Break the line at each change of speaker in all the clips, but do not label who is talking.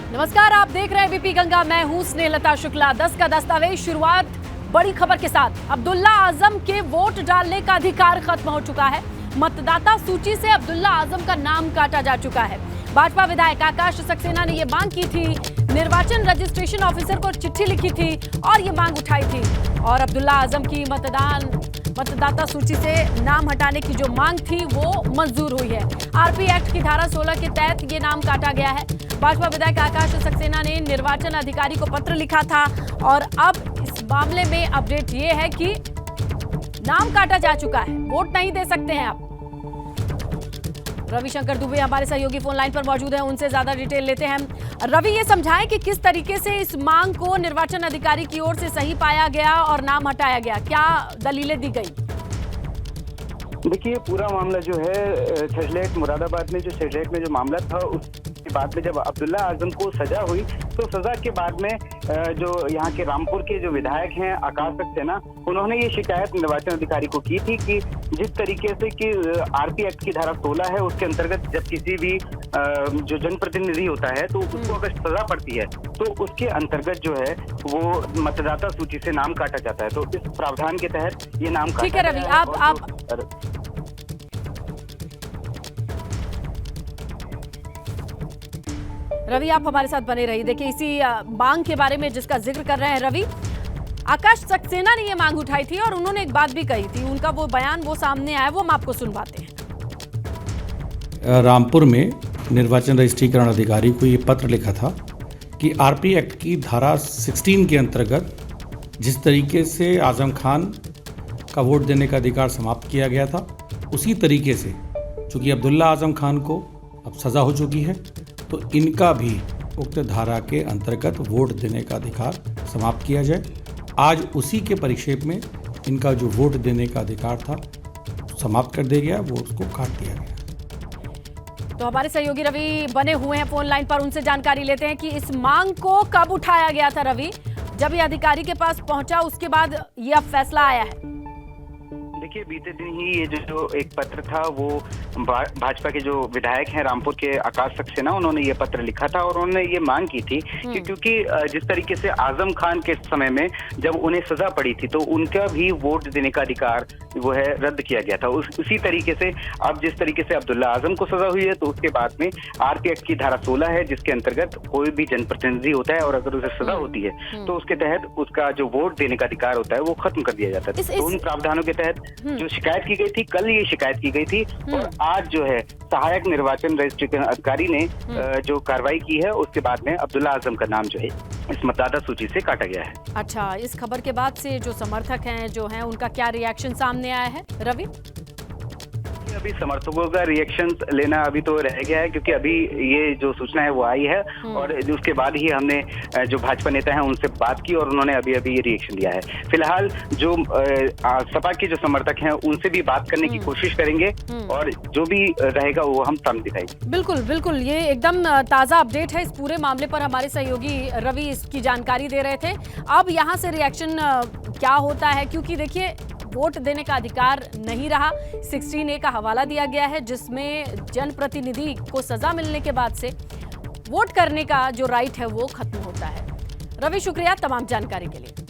नमस्कार, आप देख रहे हैं बीपी गंगा। मैं हूं स्नेहलता शुक्ला। 10 का दस्तावेज शुरुआत बड़ी खबर के साथ। अब्दुल्ला आजम के वोट डालने का अधिकार खत्म हो चुका है। मतदाता सूची से अब्दुल्ला आजम का नाम काटा जा चुका है। भाजपा विधायक आकाश सक्सेना ने ये मांग की थी, निर्वाचन रजिस्ट्रेशन ऑफिसर को चिट्ठी लिखी थी और ये मांग उठाई थी। और अब्दुल्ला आजम की मतदाता सूची से नाम हटाने की जो मांग थी वो मंजूर हुई है। आरपी एक्ट की धारा 16 के तहत ये नाम काटा गया है। भाजपा विधायक आकाश सक्सेना ने निर्वाचन अधिकारी को पत्र लिखा था और अब इस मामले में अपडेट ये है कि नाम काटा जा चुका है, वोट नहीं दे सकते हैं आप। रविशंकर दुबे हमारे सहयोगी फोन लाइन पर मौजूद हैं, उनसे ज्यादा डिटेल लेते हैं। रवि, ये समझाएं कि किस तरीके से इस मांग को निर्वाचन अधिकारी की ओर से सही पाया गया और नाम हटाया गया, क्या दलीलें दी गई?
देखिए, पूरा मामला जो है सेटेलाइट मुरादाबाद में जो मामला था उसके बाद में जब अब्दुल्ला आजम को सजा हुई तो सजा के बाद में जो यहाँ के रामपुर के जो विधायक हैं आकाश सक्सेना, उन्होंने ये शिकायत निर्वाचन अधिकारी को की थी कि जिस तरीके से कि आरपी एक्ट की धारा 16 है उसके अंतर्गत जब किसी भी जो जनप्रतिनिधि होता है तो उसको अगर सजा पड़ती है तो उसके अंतर्गत जो है वो मतदाता सूची से नाम काटा जाता है। तो इस प्रावधान के तहत ये नाम काटा।
ठीक है रवि, आप रवि, आप हमारे साथ बने रहिए। देखिए, इसी मांग के बारे में जिसका जिक्र कर रहे हैं रवि, आकाश सक्सेना ने ये मांग उठाई थी और उन्होंने एक बात भी कही थी, उनका वो बयान वो सामने आया, वो हम आपको सुनवाते हैं।
रामपुर में निर्वाचन रजिस्ट्रीकरण अधिकारी को ये पत्र लिखा था कि आरपी एक्ट की धारा 16 के अंतर्गत जिस तरीके से आजम खान का वोट देने का अधिकार समाप्त किया गया था, उसी तरीके से चूँकि अब्दुल्ला आजम खान को अब सज़ा हो चुकी है तो इनका भी उक्त धारा के अंतर्गत वोट देने का अधिकार समाप्त किया जाए। आज उसी के परिक्षेप में इनका जो वोट देने का अधिकार था समाप्त कर दिया गया, वोट को काट दिया गया।
तो हमारे सहयोगी रवि बने हुए हैं फोन लाइन पर, उनसे जानकारी लेते हैं कि इस मांग को कब उठाया गया था रवि, जब ये अधिकारी के पास पहुंचा उसके बाद ये अब फैसला आया है?
देखिए, बीते दिन ही ये जो एक पत्र था वो भाजपा के जो विधायक हैं रामपुर के आकाश सक्सेना, उन्होंने ये पत्र लिखा था और उन्होंने ये मांग की थी कि क्योंकि जिस तरीके से आजम खान के समय में जब उन्हें सजा पड़ी थी तो उनका भी वोट देने का अधिकार वो है रद्द किया गया था। उसी तरीके से अब जिस तरीके से अब्दुल्ला आजम को सजा हुई है तो उसके बाद में आरपी एक्ट की धारा 16 है जिसके अंतर्गत कोई भी जनप्रतिनिधि होता है और अगर उसे सजा होती है तो उसके तहत उसका जो वोट देने का अधिकार होता है वो खत्म कर दिया जाता है। तो उन प्रावधानों के तहत जो शिकायत की गई थी, कल ये शिकायत की गई थी और आज जो है सहायक निर्वाचन रजिस्ट्रेशन अधिकारी ने जो कार्रवाई की है उसके बाद में अब्दुल्ला आजम का नाम जो है इस मतदाता सूची से काटा गया है।
अच्छा, इस खबर के बाद से जो समर्थक हैं जो हैं उनका क्या रिएक्शन सामने आया है रवि?
अभी समर्थकों का रिएक्शन लेना अभी तो रह गया है क्योंकि अभी ये जो सूचना है वो आई है और उसके बाद ही हमने जो भाजपा नेता हैं उनसे बात की और उन्होंने अभी ये रिएक्शन दिया है। फिलहाल जो सपा के जो समर्थक हैं उनसे भी बात करने की कोशिश करेंगे और जो भी रहेगा वो हम सामने दिखाएंगे।
बिल्कुल बिल्कुल, ये एकदम ताज़ा अपडेट है इस पूरे मामले पर। हमारे सहयोगी रवि इसकी जानकारी दे रहे थे। अब यहाँ से रिएक्शन क्या होता है, क्योंकि देखिए वोट देने का अधिकार नहीं रहा। 16A का हवाला दिया गया है जिसमें जनप्रतिनिधि को सजा मिलने के बाद से वोट करने का जो राइट है वो खत्म होता है। रवि, शुक्रिया तमाम जानकारी के लिए।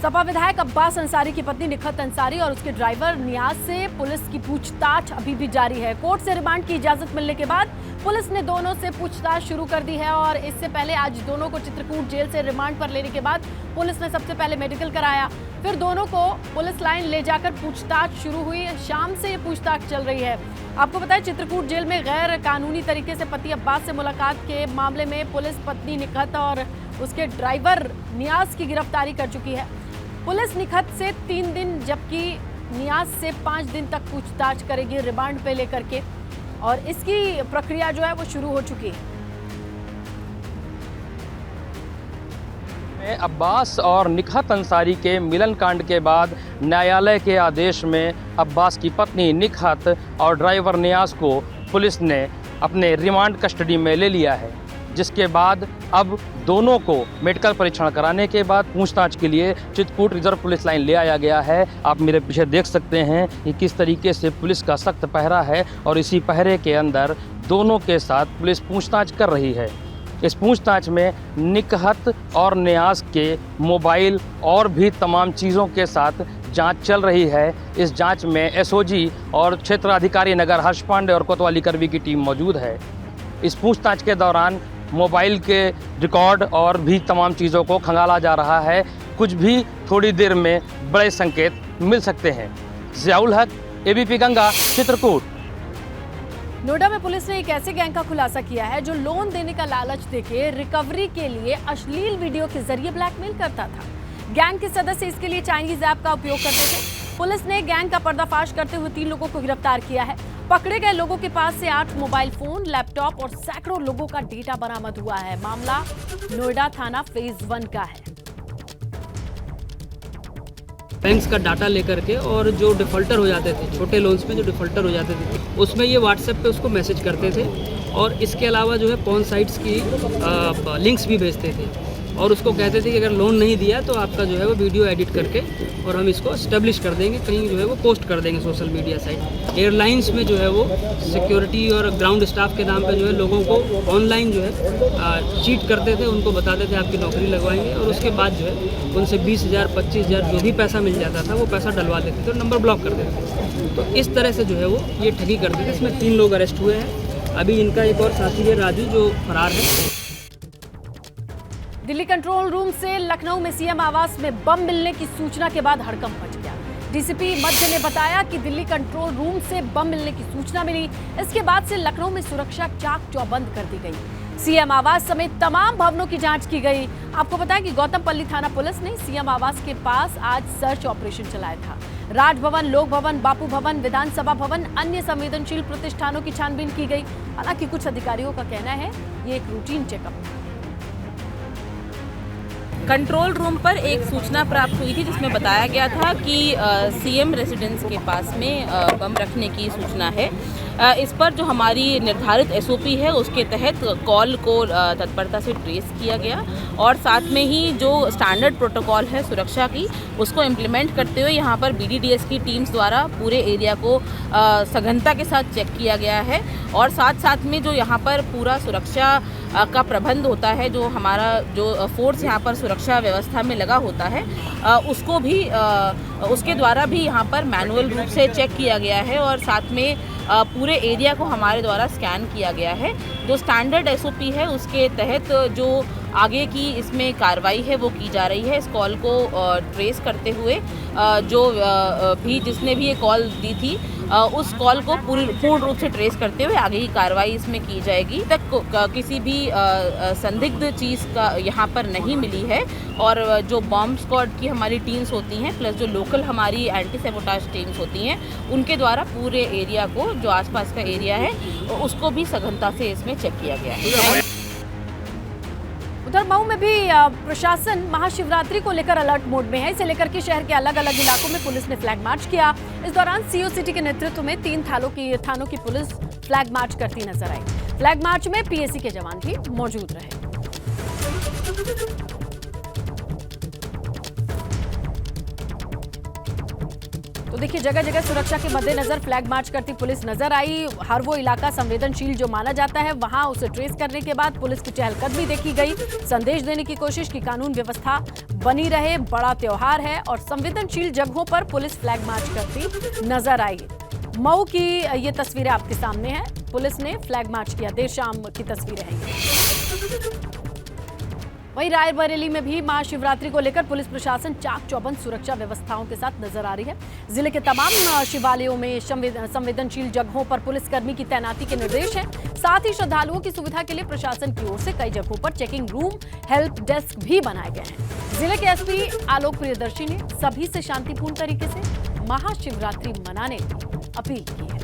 सपा विधायक अब्बास अंसारी की पत्नी निखत अंसारी और उसके ड्राइवर नियाज से पुलिस की पूछताछ अभी भी जारी है। कोर्ट से रिमांड की इजाजत मिलने के बाद पुलिस ने दोनों से पूछताछ शुरू कर दी है और इससे पहले आज दोनों को चित्रकूट जेल से रिमांड पर लेने के बाद पुलिस ने सबसे पहले मेडिकल कराया, फिर दोनों को पुलिस लाइन ले जाकर पूछताछ शुरू हुई। शाम से ये पूछताछ चल रही है। आपको पता है, चित्रकूट जेल में गैर कानूनी तरीके से पति अब्बास से मुलाकात के मामले में पुलिस पत्नी निखत और उसके ड्राइवर नियाज की गिरफ्तारी कर चुकी है। पुलिस निखत से 3 दिन जबकि नियाज से 5 दिन तक पूछताछ करेगी रिमांड पे लेकर के, और इसकी प्रक्रिया जो है वो शुरू हो चुकी है।
अब्बास और निखत अंसारी के मिलन कांड के बाद न्यायालय के आदेश में अब्बास की पत्नी निखत और ड्राइवर नियाज को पुलिस ने अपने रिमांड कस्टडी में ले लिया है, जिसके बाद अब दोनों को मेडिकल परीक्षण कराने के बाद पूछताछ के लिए चित्रकूट रिजर्व पुलिस लाइन ले आया गया है। आप मेरे पीछे देख सकते हैं कि किस तरीके से पुलिस का सख्त पहरा है और इसी पहरे के अंदर दोनों के साथ पुलिस पूछताछ कर रही है। इस पूछताछ में निकहत और न्यास के मोबाइल और भी तमाम चीज़ों के साथ जांच चल रही है। इस जांच में एसओजी और क्षेत्राधिकारी नगर हर्ष पांडे और कोतवाली करवी की टीम मौजूद है। इस पूछताछ के दौरान मोबाइल के रिकॉर्ड और भी तमाम चीज़ों को खंगाला जा रहा है। कुछ भी थोड़ी देर में बड़े संकेत मिल सकते हैं। ज़ियाउल हक, एबीपी गंगा, चित्रकूट।
नोएडा में पुलिस ने एक ऐसे गैंग का खुलासा किया है जो लोन देने का लालच देके रिकवरी के लिए अश्लील वीडियो के जरिए ब्लैकमेल करता था। गैंग के सदस्य इसके लिए चाइनीज ऐप का उपयोग करते थे। पुलिस ने गैंग का पर्दाफाश करते हुए 3 लोगों को गिरफ्तार किया है। पकड़े गए लोगों के पास से 8 मोबाइल फोन, लैपटॉप और सैकड़ों लोगों का डेटा बरामद हुआ है। मामला नोएडा थाना फेज 1 का है।
बैंक्स का डाटा लेकर के और जो डिफ़ॉल्टर हो जाते थे, छोटे लोन्स में जो डिफ़ॉल्टर हो जाते थे, उसमें ये व्हाट्सएप पे उसको मैसेज करते थे और इसके अलावा जो है पॉर्न साइट्स की लिंक्स भी भेजते थे और उसको कहते थे कि अगर लोन नहीं दिया तो आपका जो है वो वीडियो एडिट करके और हम इसको एस्टेब्लिश कर देंगे, कहीं जो है वो पोस्ट कर देंगे सोशल मीडिया साइट। एयरलाइंस में जो है वो सिक्योरिटी और ग्राउंड स्टाफ के नाम पे जो है लोगों को ऑनलाइन जो है चीट करते थे, उनको बताते थे आपकी नौकरी लगवाएंगे और उसके बाद जो है उनसे 20,000 25,000 जो भी पैसा मिल जाता था वो पैसा डलवा देते थे और नंबर ब्लॉक कर देते थे। तो इस तरह से जो है वो ये ठगी करते थे। इसमें 3 लोग अरेस्ट हुए हैं। अभी इनका एक और साथी है राजू जो फरार है।
दिल्ली कंट्रोल रूम से लखनऊ में सीएम आवास में बम मिलने की सूचना के बाद हड़कंप मच गया। डीसीपी मध्य ने बताया कि दिल्ली कंट्रोल रूम से बम मिलने की सूचना मिली। इसके बाद से लखनऊ में सुरक्षा चाक चौबंद कर दी गई। सीएम आवास समेत तमाम भवनों की जांच की गई। आपको बताया कि गौतमपल्ली थाना पुलिस ने सीएम आवास के पास आज सर्च ऑपरेशन चलाया था। राजभवन, लोक भवन, बापू भवन, विधानसभा भवन, अन्य संवेदनशील प्रतिष्ठानों की छानबीन की गई। हालांकि कुछ अधिकारियों का कहना है ये एक रूटीन चेकअप था।
कंट्रोल रूम पर एक सूचना प्राप्त हुई थी जिसमें बताया गया था कि सीएम रेजिडेंस के पास में बम रखने की सूचना है। इस पर जो हमारी निर्धारित एसओपी है उसके तहत कॉल को तत्परता से ट्रेस किया गया और साथ में ही जो स्टैंडर्ड प्रोटोकॉल है सुरक्षा की उसको इम्प्लीमेंट करते हुए यहाँ पर बीडीडीएस की टीम्स द्वारा पूरे एरिया को सघनता के साथ चेक किया गया है और साथ साथ में जो यहाँ पर पूरा सुरक्षा का प्रबंध होता है, जो हमारा जो फोर्स यहाँ पर सुरक्षा व्यवस्था में लगा होता है उसको भी उसके द्वारा भी यहाँ पर मैनुअल रूप से चेक किया गया है और साथ में पूरे एरिया को हमारे द्वारा स्कैन किया गया है। जो स्टैंडर्ड एसओपी है उसके तहत जो आगे की इसमें कार्रवाई है वो की जा रही है। इस कॉल को ट्रेस करते हुए जो भी जिसने भी ये कॉल दी थी उस कॉल को पूर्ण रूप से ट्रेस करते हुए आगे की कार्रवाई इसमें की जाएगी। तक किसी भी संदिग्ध चीज़ का यहाँ पर नहीं मिली है और जो बॉम्ब स्क्वाड की हमारी टीम्स होती हैं प्लस जो लोकल हमारी एंटी सैबोटाज टीम्स होती हैं उनके द्वारा पूरे एरिया को जो आसपास का एरिया है उसको भी सघनता से इसमें चेक किया गया है।
उधर मऊ में भी प्रशासन महाशिवरात्रि को लेकर अलर्ट मोड में है। इसे लेकर के शहर के अलग अलग इलाकों में पुलिस ने फ्लैग मार्च किया। इस दौरान सीओ सिटी के नेतृत्व में 3 थानों की पुलिस फ्लैग मार्च करती नजर आई। फ्लैग मार्च में पीएसी के जवान भी मौजूद रहे। तो देखिए जगह जगह सुरक्षा के मद्देनजर फ्लैग मार्च करती पुलिस नजर आई। हर वो इलाका संवेदनशील जो माना जाता है वहां उसे ट्रेस करने के बाद पुलिस की चहलकदमी देखी गई। संदेश देने की कोशिश की कानून व्यवस्था बनी रहे। बड़ा त्योहार है और संवेदनशील जगहों पर पुलिस फ्लैग मार्च करती नजर आई। मऊ की ये तस्वीरें आपके सामने हैं। पुलिस ने फ्लैग मार्च किया। देर शाम की तस्वीरें हैं। वहीं रायबरेली में भी महाशिवरात्रि को लेकर पुलिस प्रशासन चाक चौबंद सुरक्षा व्यवस्थाओं के साथ नजर आ रही है। जिले के तमाम शिवालयों में संवेदनशील जगहों पर पुलिसकर्मी की तैनाती के निर्देश हैं। साथ ही श्रद्धालुओं की सुविधा के लिए प्रशासन की ओर से कई जगहों पर चेकिंग रूम, हेल्प डेस्क भी बनाए गए हैं। जिले के एसपी आलोक प्रियदर्शी ने सभी से शांतिपूर्ण तरीके से महाशिवरात्रि मनाने की अपील की है।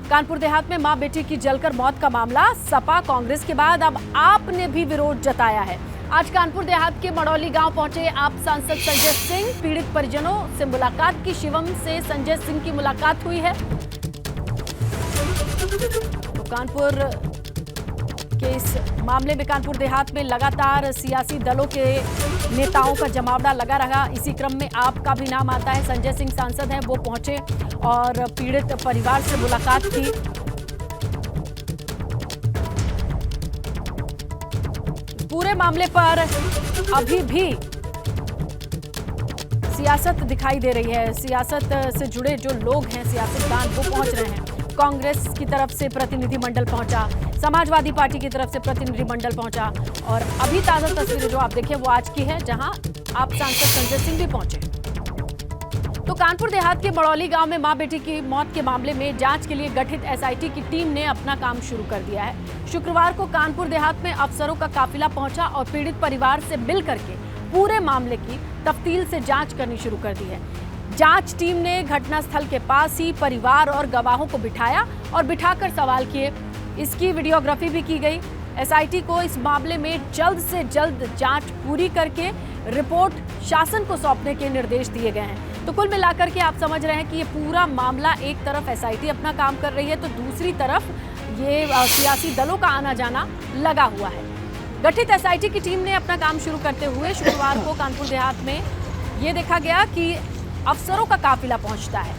कानपुर देहात में मां बेटी की जलकर मौत का मामला। सपा कांग्रेस के बाद अब आप ने भी विरोध जताया है। आज कानपुर देहात के मड़ौली गांव पहुंचे आप सांसद संजय सिंह। पीड़ित परिजनों से मुलाकात की। शिवम से संजय सिंह की मुलाकात हुई है। तो कानपुर कि इस मामले में कानपुर देहात में लगातार सियासी दलों के नेताओं का जमावड़ा लगा रहा। इसी क्रम में आपका भी नाम आता है। संजय सिंह सांसद हैं, वो पहुंचे और पीड़ित परिवार से मुलाकात की। पूरे मामले पर अभी भी सियासत दिखाई दे रही है। सियासत से जुड़े जो लोग हैं, सियासतदान, वो पहुंच रहे हैं। कांग्रेस की तरफ से प्रतिनिधिमंडल पहुंचा, समाजवादी पार्टी की तरफ से प्रतिनिधिमंडल पहुंचा और अभी ताजा तस्वीरें जो आप देखें वो आज की है, जहां आप सांसद संजय सिंह भी पहुंचे। तो कानपुर देहात के बड़ौली गांव में मां बेटी की मौत के मामले में जांच के लिए गठित एसआईटी की टीम ने अपना काम शुरू कर दिया है। शुक्रवार को कानपुर देहात में अफसरों का काफिला पहुंचा और पीड़ित परिवार से मिल करके पूरे मामले की तफ्तील से जांच करनी शुरू कर दी है। जांच टीम ने घटनास्थल के पास ही परिवार और गवाहों को बिठाया और बिठाकर सवाल किए। इसकी वीडियोग्राफी भी की गई। एसआईटी को इस मामले में जल्द से जल्द जांच पूरी करके रिपोर्ट शासन को सौंपने के निर्देश दिए गए हैं। तो कुल मिलाकर के आप समझ रहे हैं कि ये पूरा मामला, एक तरफ एसआईटी अपना काम कर रही है तो दूसरी तरफ ये सियासी दलों का आना जाना लगा हुआ है। गठित एसआईटी की टीम ने अपना काम शुरू करते हुए शुक्रवार को कानपुर देहात में ये देखा गया कि अफसरों का काफिला पहुंचता है।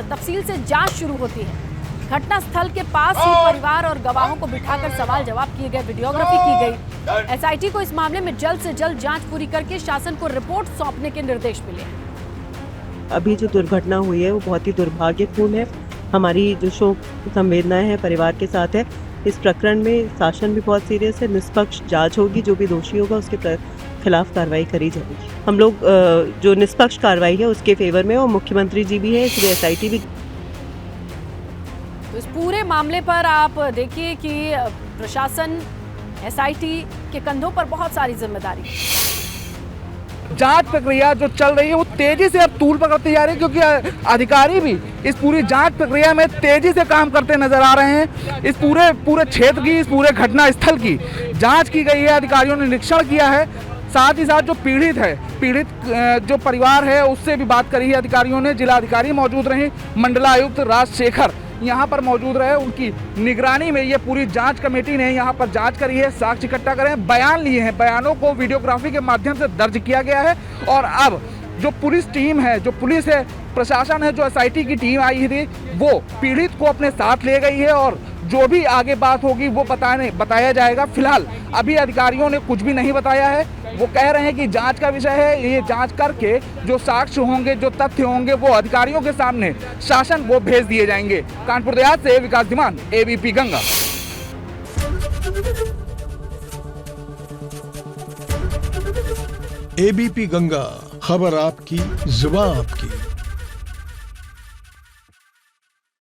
तफसील से जांच शुरू होती है। घटनास्थल के पास ही परिवार और गवाहों को बिठाकर सवाल जवाब किए गए, वीडियोग्राफी की गई। एसआईटी को इस मामले में जल्द से जल्द जांच पूरी करके शासन को रिपोर्ट सौंपने के निर्देश मिले हैं।
अभी जो दुर्घटना हुई है वो बहुत ही दुर्भाग्यपूर्ण है। हमारी जो शोक संवेदनाएं हैं परिवार के साथ है। इस प्रकरण में शासन भी बहुत सीरियस है। निष्पक्ष जांच होगी, जो भी दोषी होगा उसके खिलाफ कार्रवाई करी जाएगी। हम लोग जो निष्पक्ष कार्रवाई है उसके फेवर में, और मुख्यमंत्री जी भी है, इसलिए एसआईटी भी।
तो इस पूरे मामले पर आप देखिए कि प्रशासन, एसआईटी के कंधों पर बहुत सारी जिम्मेदारी।
जांच प्रक्रिया जो चल रही है वो तेजी से अब तूल पकड़ती जा रही है, क्योंकि अधिकारी भी इस पूरी जांच प्रक्रिया में तेजी से काम करते नजर आ रहे हैं। इस पूरे क्षेत्र की, इस पूरे घटना स्थल की जांच की गई है, अधिकारियों ने निरीक्षण किया है। साथ ही साथ जो पीड़ित जो परिवार है उससे भी बात करी है अधिकारियों ने। जिलाधिकारी मौजूद रहे, मंडलायुक्त राजशेखर यहाँ पर मौजूद रहे। उनकी निगरानी में ये पूरी जांच कमेटी ने यहाँ पर जांच करी है, साक्ष्य इकट्ठा करे हैं, बयान लिए हैं। बयानों को वीडियोग्राफी के माध्यम से दर्ज किया गया है और अब जो पुलिस टीम है, जो पुलिस है, प्रशासन है, जो एसआईटी की टीम आई थी, वो पीड़ित को अपने साथ ले गई है और जो भी आगे बात होगी वो बताया जाएगा। फिलहाल अभी अधिकारियों ने कुछ भी नहीं बताया है। वो कह रहे हैं कि जांच का विषय है, ये जांच करके जो साक्ष्य होंगे, जो तथ्य होंगे, वो अधिकारियों के सामने शासन को भेज दिए जाएंगे। कानपुर देहात से विकास धीमान, एबीपी गंगा।
एबीपी गंगा, खबर आपकी, जुबान आपकी।